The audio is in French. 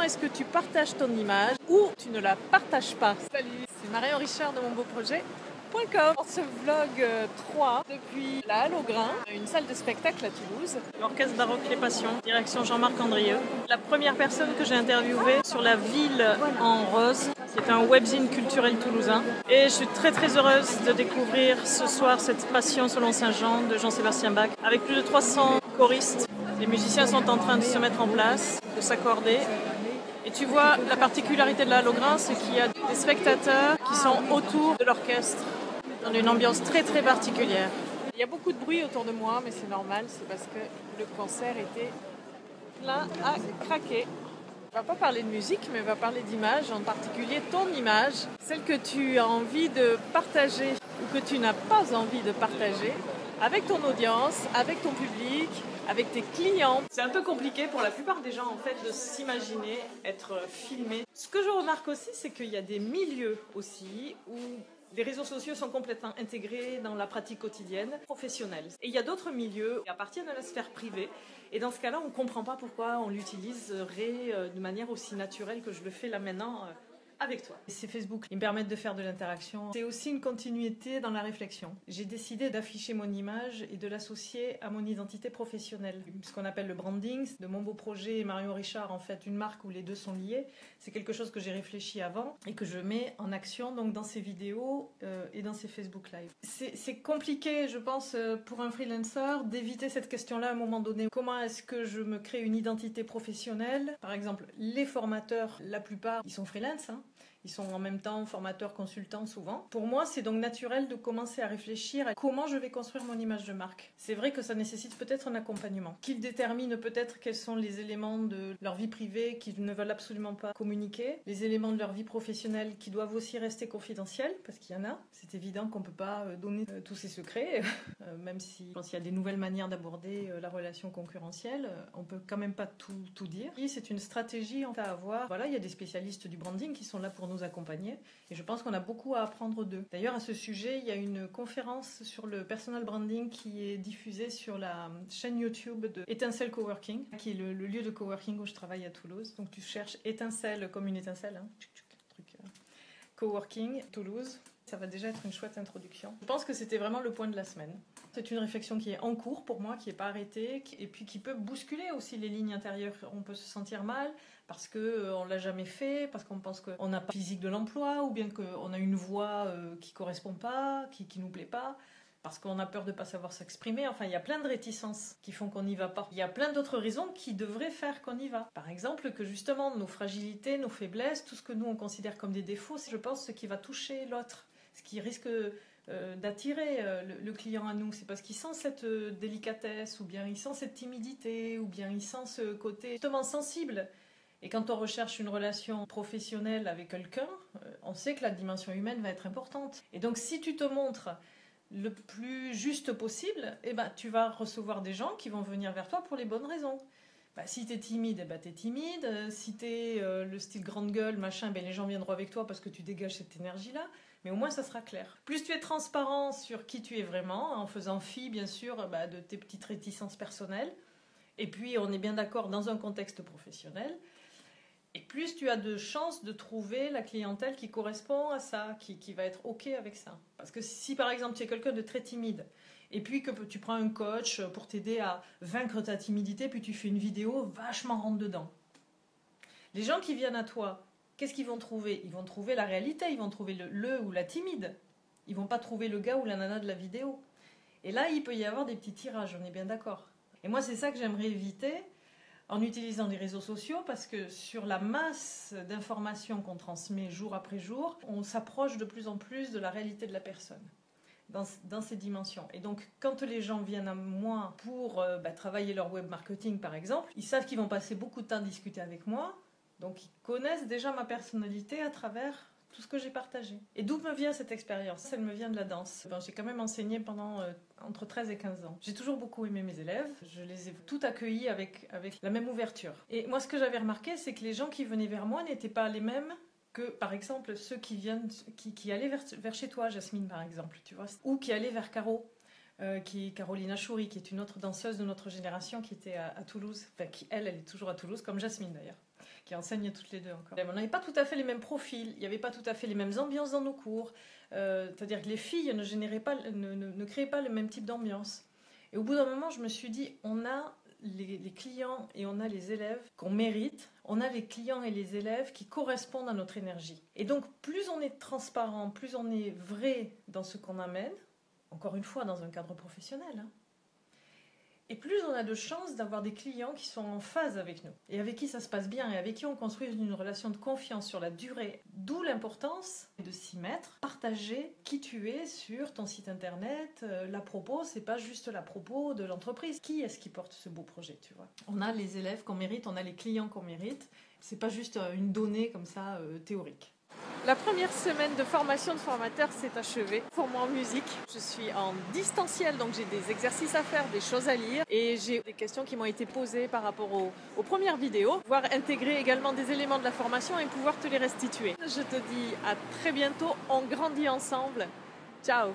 comment est-ce que tu partages ton image ou tu ne la partages pas. Salut, c'est Marion Richard de monbeauprojet.com. Pour ce vlog 3 depuis la Halle au Grain, une salle de spectacle à Toulouse. L'Orchestre Baroque Les Passions, direction Jean-Marc Andrieux. La première personne que j'ai interviewée sur la ville en rose, c'est un webzine culturel toulousain. Et je suis très heureuse de découvrir ce soir cette Passion selon Saint-Jean de Jean-Sébastien Bach avec plus de 300 choristes. Les musiciens sont en train de se mettre en place, de s'accorder. Et tu vois, la particularité de la Halle au Grain, c'est qu'il y a des spectateurs qui sont autour de l'orchestre, dans une ambiance très particulière. Il y a beaucoup de bruit autour de moi, mais c'est normal, c'est parce que le concert était plein à craquer. On va pas parler de musique, mais on va parler d'image, en particulier ton image, celle que tu as envie de partager ou que tu n'as pas envie de partager avec ton audience, avec ton public, avec tes clients. C'est un peu compliqué pour la plupart des gens en fait de s'imaginer être filmé. Ce que je remarque aussi, c'est qu'il y a des milieux aussi où les réseaux sociaux sont complètement intégrés dans la pratique quotidienne professionnelle. Et il y a d'autres milieux qui appartiennent à la sphère privée. Et dans ce cas-là, on ne comprend pas pourquoi on l'utiliserait de manière aussi naturelle que je le fais là maintenant avec toi. C'est Facebook, ils me permettent de faire de l'interaction. C'est aussi une continuité dans la réflexion. J'ai décidé d'afficher mon image et de l'associer à mon identité professionnelle. Ce qu'on appelle le branding, de Mon Beau Projet et Marion Richard, en fait, une marque où les deux sont liés. C'est quelque chose que j'ai réfléchi avant et que je mets en action donc dans ces vidéos et dans ces Facebook Live. C'est compliqué, je pense, pour un freelancer d'éviter cette question-là à un moment donné. Comment est-ce que je me crée une identité professionnelle? Par exemple, les formateurs, la plupart, ils sont freelance, hein. Ils sont en même temps formateurs, consultants souvent. Pour moi, c'est donc naturel de commencer à réfléchir à comment je vais construire mon image de marque. C'est vrai que ça nécessite peut-être un accompagnement. Qu'ils déterminent peut-être quels sont les éléments de leur vie privée qu'ils ne veulent absolument pas communiquer, les éléments de leur vie professionnelle qui doivent aussi rester confidentiels, parce qu'il y en a. C'est évident qu'on ne peut pas donner tous ces secrets, même si je pense qu'il y a des nouvelles manières d'aborder la relation concurrentielle, on ne peut quand même pas tout dire. Et c'est une stratégie à avoir. Voilà, il y a des spécialistes du branding qui sont là pour nous accompagner et je pense qu'on a beaucoup à apprendre d'eux. D'ailleurs, à ce sujet, il y a une conférence sur le personal branding qui est diffusée sur la chaîne YouTube de Étincelle Coworking, qui est le lieu de coworking où je travaille à Toulouse. Donc tu cherches Étincelle comme une étincelle, hein. Coworking Toulouse. Ça va déjà être une chouette introduction. Je pense que c'était vraiment le point de la semaine. C'est une réflexion qui est en cours pour moi, qui n'est pas arrêtée, et puis qui peut bousculer aussi les lignes intérieures. On peut se sentir mal parce qu'on ne l'a jamais fait, parce qu'on pense qu'on n'a pas le physique de l'emploi, ou bien qu'on a une voix qui ne correspond pas, qui ne nous plaît pas, parce qu'on a peur de ne pas savoir s'exprimer. Enfin, il y a plein de réticences qui font qu'on n'y va pas. Il y a plein d'autres raisons qui devraient faire qu'on y va. Par exemple, que justement, nos fragilités, nos faiblesses, tout ce que nous on considère comme des défauts, c'est, je pense, ce qui va toucher l'autre. Ce qui risque d'attirer le client à nous, c'est parce qu'il sent cette délicatesse, ou bien il sent cette timidité, ou bien il sent ce côté justement sensible. Et quand on recherche une relation professionnelle avec quelqu'un, on sait que la dimension humaine va être importante. Et donc si tu te montres le plus juste possible, eh ben, tu vas recevoir des gens qui vont venir vers toi pour les bonnes raisons. Si t'es timide, eh ben, t'es timide. Si t'es le style grande gueule, machin, ben, les gens viendront avec toi parce que tu dégages cette énergie-là. Mais au moins, ça sera clair. Plus tu es transparent sur qui tu es vraiment, en faisant fi, bien sûr, de tes petites réticences personnelles, et puis on est bien d'accord dans un contexte professionnel, et plus tu as de chances de trouver la clientèle qui correspond à ça, qui va être OK avec ça. Parce que si, par exemple, tu es quelqu'un de très timide, et puis que tu prends un coach pour t'aider à vaincre ta timidité, puis tu fais une vidéo vachement rentre-dedans. Les gens qui viennent à toi, qu'est-ce qu'ils vont trouver? Ils vont trouver la réalité, ils vont trouver le ou la timide. Ils vont pas trouver le gars ou la nana de la vidéo. Et là, il peut y avoir des petits tirages, on est bien d'accord. Et moi, c'est ça que j'aimerais éviter en utilisant les réseaux sociaux, parce que sur la masse d'informations qu'on transmet jour après jour, on s'approche de plus en plus de la réalité de la personne. Dans ces dimensions. Et donc, quand les gens viennent à moi pour travailler leur web marketing, par exemple, ils savent qu'ils vont passer beaucoup de temps à discuter avec moi, donc ils connaissent déjà ma personnalité à travers tout ce que j'ai partagé. Et d'où me vient cette expérience? Elle me vient de la danse. J'ai quand même enseigné pendant entre 13 et 15 ans. J'ai toujours beaucoup aimé mes élèves, je les ai tous accueillis avec la même ouverture. Et moi, ce que j'avais remarqué, c'est que les gens qui venaient vers moi n'étaient pas les mêmes que, par exemple, ceux qui allaient vers chez toi, Jasmine, par exemple, tu vois, ou qui allaient vers Caro, qui est Carolina Chouri, qui est une autre danseuse de notre génération qui était à Toulouse, enfin, elle est toujours à Toulouse, comme Jasmine d'ailleurs, qui enseignent toutes les deux encore. On n'avait pas tout à fait les mêmes profils, il n'y avait pas tout à fait les mêmes ambiances dans nos cours. C'est-à-dire que les filles ne créaient pas le même type d'ambiance. Et au bout d'un moment, je me suis dit, on a les clients et on a les élèves qu'on mérite, on a les clients et les élèves qui correspondent à notre énergie. Et donc, plus on est transparent, plus on est vrai dans ce qu'on amène, encore une fois, dans un cadre professionnel, hein, et plus on a de chances d'avoir des clients qui sont en phase avec nous et avec qui ça se passe bien et avec qui on construit une relation de confiance sur la durée. D'où l'importance de s'y mettre, partager qui tu es sur ton site internet. La propos, c'est pas juste la propos de l'entreprise. Qui est-ce qui porte ce beau projet, tu vois? On a les élèves qu'on mérite, on a les clients qu'on mérite. C'est pas juste une donnée comme ça théorique. La première semaine de formation de formateur s'est achevée pour moi en musique. Je suis en distanciel, donc j'ai des exercices à faire, des choses à lire et j'ai des questions qui m'ont été posées par rapport aux premières vidéos, pouvoir intégrer également des éléments de la formation et pouvoir te les restituer. Je te dis à très bientôt, on grandit ensemble. Ciao!